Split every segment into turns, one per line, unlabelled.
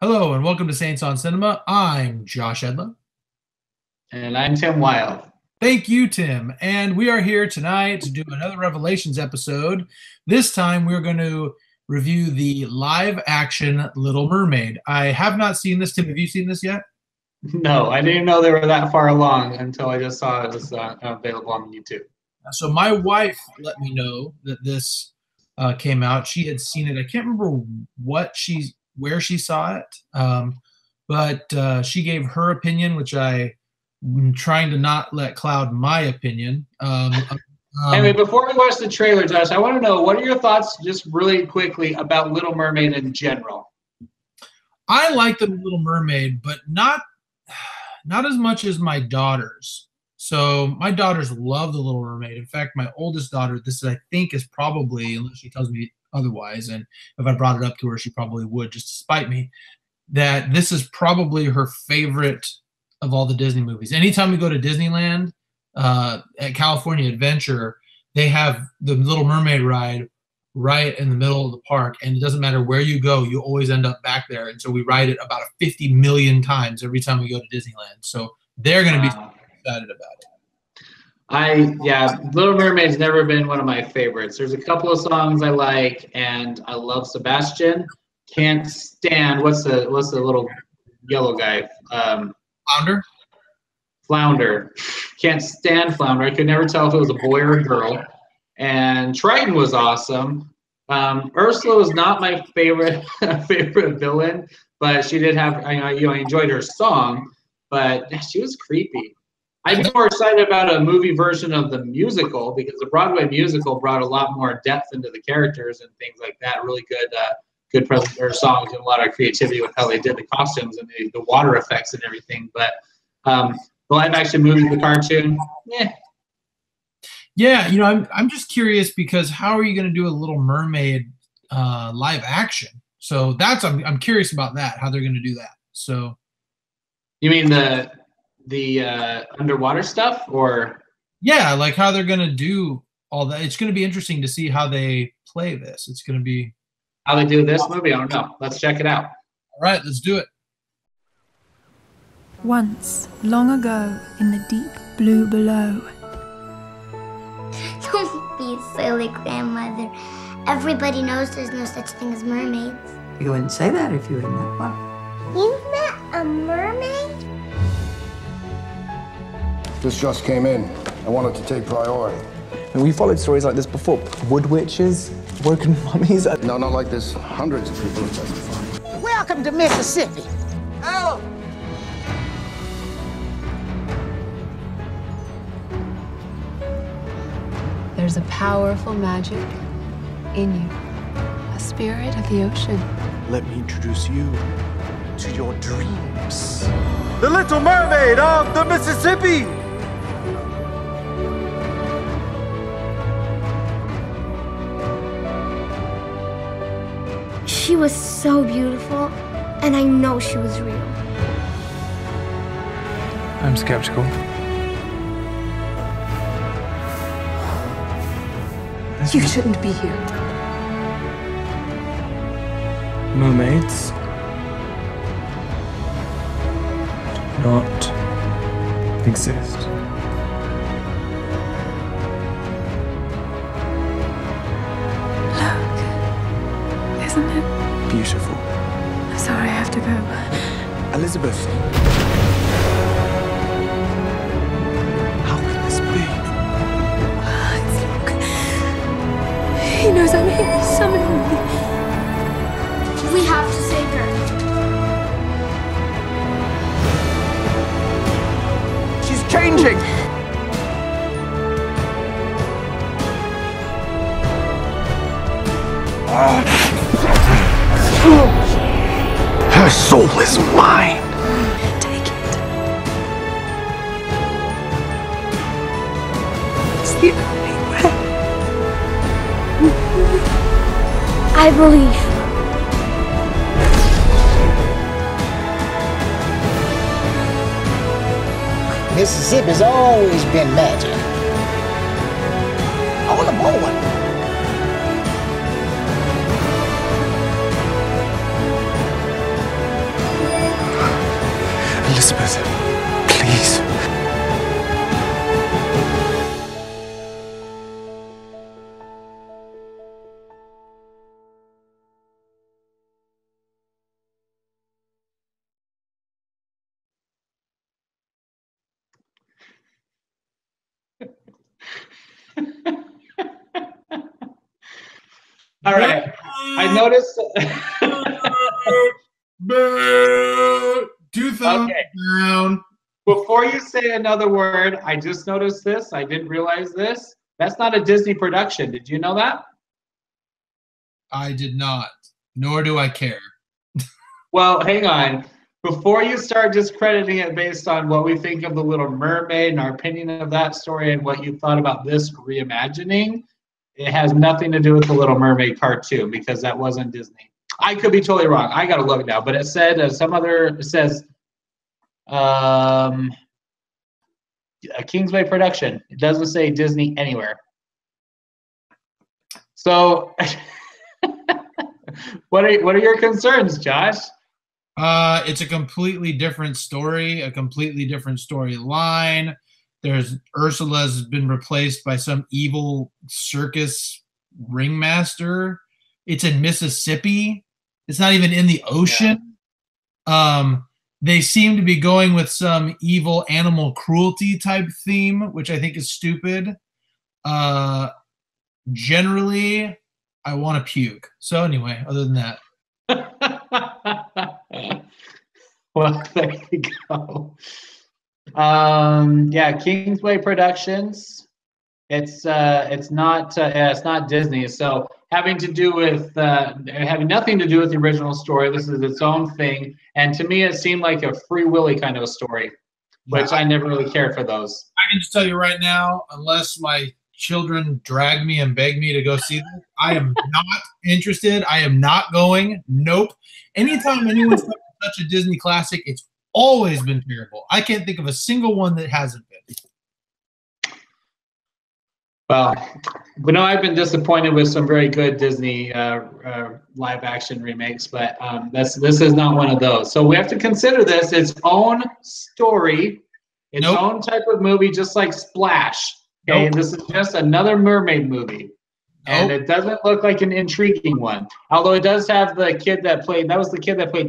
Hello and welcome to Saints on Cinema. I'm Josh Edla.
And I'm Tim Wild.
Thank you, Tim. And we are here tonight to do another Revelations episode. This time we're going to review the live action Little Mermaid. I have not seen this. Tim, have you seen this yet?
No, I didn't know they were that far along until I just saw it was available on YouTube.
So my wife let me know that this came out. She had seen it. I can't remember where she saw it, but she gave her opinion, which I'm trying to not let cloud my opinion.
Anyway, before we watch the trailer, Josh, I want to know, what are your thoughts, just really quickly, about Little Mermaid in general?
I like the Little Mermaid, but not as much as my daughters. So my daughters love the Little Mermaid. In fact, my oldest daughter, this I think is probably, unless she tells me otherwise, and if I brought it up to her, she probably would, just to spite me, that this is probably her favorite of all the Disney movies. Anytime we go to Disneyland, at California Adventure, they have the Little Mermaid ride right in the middle of the park, and it doesn't matter where you go, you always end up back there. And so we ride it about 50 million times every time we go to Disneyland. So they're going to be excited about it.
Little Mermaid's never been one of my favorites. There's a couple of songs I like, and I love Sebastian. Can't stand what's the little yellow guy? Flounder. Can't stand Flounder. I could never tell if it was a boy or a girl. And Triton was awesome. Ursula was not my favorite villain, but she did have, I enjoyed her song, but she was creepy. I'd be more excited about a movie version of the musical, because the Broadway musical brought a lot more depth into the characters and things like that. Really good songs and a lot of creativity with how they did the costumes and the water effects and everything. But the live action movie, the cartoon,
Yeah, I'm just curious, because how are you going to do a Little Mermaid live action? So I'm curious about that, how they're going to do that. So,
you mean the underwater stuff, or?
Yeah, like how they're going to do all that. It's going to be interesting to see how they play this. It's going to be
how they do this movie. I don't know. Let's check it out.
All right, let's do it.
Once, long ago, in the deep blue below.
Don't be silly, Grandmother. Everybody knows there's no such thing as mermaids.
You wouldn't say that if you were in that far.
You met a mermaid?
This just came in. I wanted to take priority.
And we followed stories like this before. Wood witches, woken mummies.
No, not like this. Hundreds of people have testified.
Welcome to Mississippi.
Help!
There's a powerful magic in you, a spirit of the ocean.
Let me introduce you to your dreams. The Little Mermaid of the Mississippi!
She was so beautiful, and I know she was real.
I'm skeptical.
You shouldn't be here.
Mermaids do not exist.
Look, isn't it
Beautiful.
I'm sorry, I have to go.
Elizabeth. How can this be?
It's Luke. He knows I'm here. He's summoning me.
We have to save her.
She's changing! Her soul is mine!
Take it. It's the only way.
I believe.
Mississippi's always been magic. All aboard.
Elizabeth, please.
All right. I noticed.
Two thumbs down.
Before you say another word, I just noticed this. I didn't realize this. That's not a Disney production. Did you know that?
I did not, nor do I care.
Well, hang on. Before you start discrediting it based on what we think of The Little Mermaid and our opinion of that story and what you thought about this reimagining, it has nothing to do with The Little Mermaid cartoon because that wasn't Disney. I could be totally wrong. I got to look now. But it said it says a Kingsway production. It doesn't say Disney anywhere. So what are your concerns, Josh?
It's a completely different story, a completely different storyline. Ursula's been replaced by some evil circus ringmaster. It's in Mississippi. It's not even in the ocean. Yeah. They seem to be going with some evil animal cruelty type theme, which I think is stupid. Generally, I want to puke. So anyway, other than that.
Well, there you go. Yeah, Kingsway Productions. It's not Disney. So having nothing to do with the original story. This is its own thing. And to me, it seemed like a Free Willy kind of a story, which I never really care for those.
I can just tell you right now, unless my children drag me and beg me to go see this, I am not interested. I am not going. Nope. Anytime anyone's such a Disney classic, it's always been terrible. I can't think of a single one that hasn't been.
Well, I've been disappointed with some very good Disney live action remakes, but this is not one of those. So we have to consider this its own story, its own type of movie, just like Splash. Okay, this is just another mermaid movie. And it doesn't look like an intriguing one. Although it does have the kid that played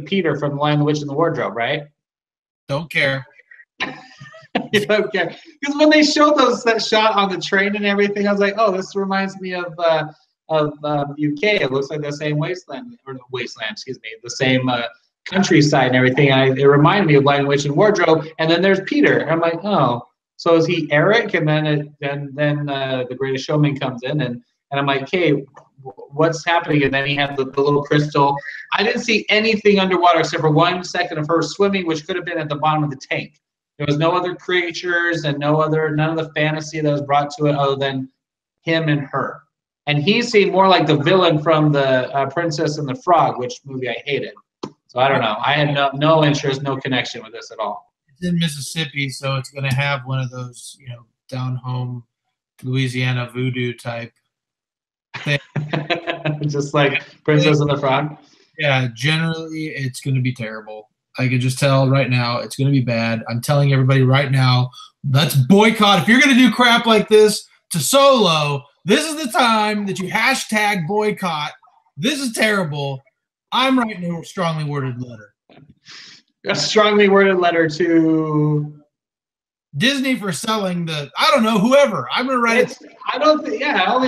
Peter from The Lion, the Witch, and the Wardrobe, right?
Don't care.
You don't care. Because when they showed that shot on the train and everything, I was like, oh, this reminds me of UK. It looks like the same wasteland, the same countryside and everything. It reminded me of Lion, Witch, and Wardrobe. And then there's Peter. And I'm like, oh, so is he Eric? And then the Greatest Showman comes in, and I'm like, hey, what's happening? And then he had the little crystal. I didn't see anything underwater except for 1 second of her swimming, which could have been at the bottom of the tank. There was no other creatures and none of the fantasy that was brought to it other than him and her. And he seemed more like the villain from the Princess and the Frog, which movie I hated. So I don't know. I had no interest, no connection with this at all.
It's in Mississippi, so it's going to have one of those, down home Louisiana voodoo type thing.
Just like Princess and the Frog?
Yeah, generally it's going to be terrible. I can just tell right now it's going to be bad. I'm telling everybody right now, let's boycott. If you're going to do crap like this to Solo, this is the time that you hashtag boycott. This is terrible. I'm writing a strongly worded letter.
A strongly worded letter to
Disney for selling whoever. I'm going to write it.
I don't think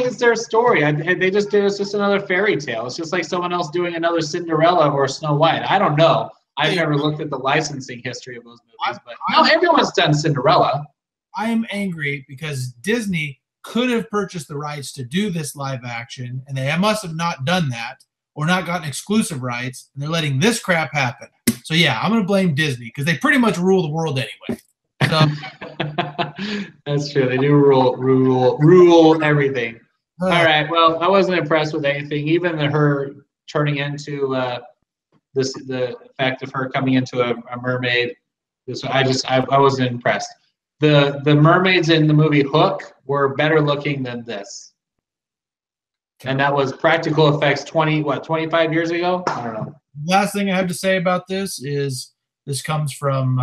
it's their story. It's just another fairy tale. It's just like someone else doing another Cinderella or Snow White. I don't know. I've never looked at the licensing history of those movies, but everyone's done Cinderella.
I am angry because Disney could have purchased the rights to do this live action, and they must have not done that or not gotten exclusive rights, and they're letting this crap happen. So yeah, I'm going to blame Disney because they pretty much rule the world anyway. So
that's true. They do rule everything. All right. Well, I wasn't impressed with anything, even her turning into the fact of her coming into a mermaid. I wasn't impressed. The mermaids in the movie Hook were better looking than this. And that was practical effects 25 years ago? I don't know.
Last thing I have to say about this is this comes from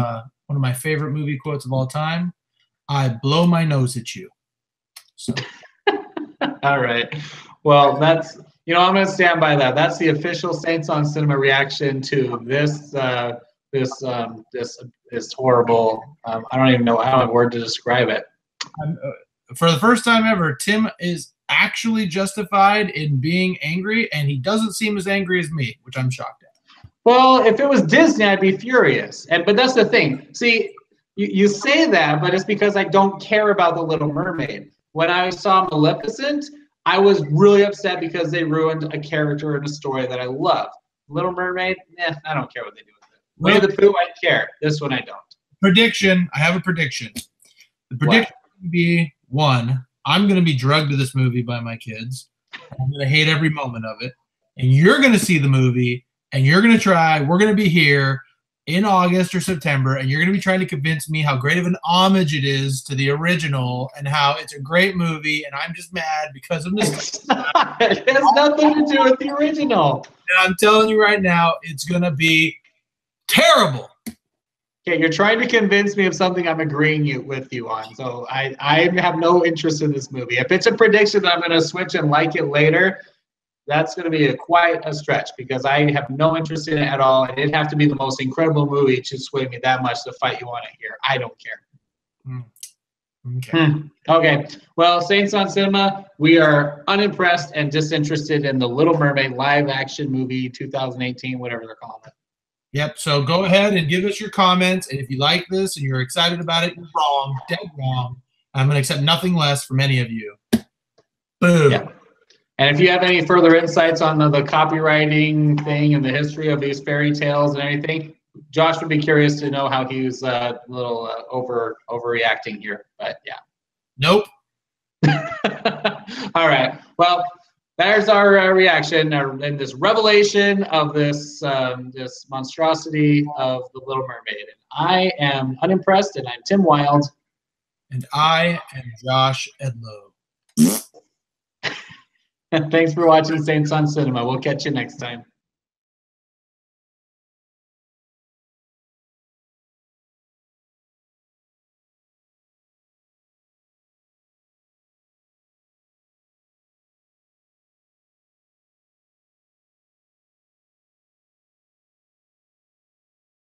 one of my favorite movie quotes of all time. I blow my nose at you. So.
All right. Well, that's, you know, I'm going to stand by that. That's the official Saints on Cinema reaction to this horrible. I don't even know how a word to describe it.
For the first time ever, Tim is actually justified in being angry, and he doesn't seem as angry as me, which I'm shocked at.
Well, if it was Disney, I'd be furious. But that's the thing. See, you say that, but it's because I don't care about The Little Mermaid. When I saw Maleficent, I was really upset because they ruined a character in a story that I love. Little Mermaid, I don't care what they do with it. Winnie the Pooh, I care. This one, I don't.
Prediction. I have a prediction. The prediction would be, one, I'm going to be drugged to this movie by my kids. I'm going to hate every moment of it. And you're going to see the movie, and you're going to try. We're going to be here in August or September, and you're going to be trying to convince me how great of an homage it is to the original and how it's a great movie, and I'm just mad because of this.
It has nothing to do with the original.
And I'm telling you right now, it's going to be terrible.
Okay, you're trying to convince me of something I'm agreeing with you on. So I have no interest in this movie. If it's a prediction that I'm going to switch and like it later, that's going to be quite a stretch because I have no interest in it at all. And it'd have to be the most incredible movie to sway me that much to fight you on it here. I don't care.
Okay.
Okay. Well, Saints on Cinema, we are unimpressed and disinterested in the Little Mermaid live action movie 2018, whatever they're calling it.
Yep. So go ahead and give us your comments. And if you like this and you're excited about it, you're wrong, dead wrong. I'm going to accept nothing less from any of you. Boom.
Yeah. And if you have any further insights on the copywriting thing and the history of these fairy tales and anything, Josh would be curious to know how he was a little overreacting here. But yeah.
Nope.
All right. Well, there's our reaction and this revelation of this this monstrosity of the Little Mermaid. And I am unimpressed, and I'm Tim Wild.
And I am Josh Edlow.
Thanks for watching Saints on Cinema. We'll catch you next time.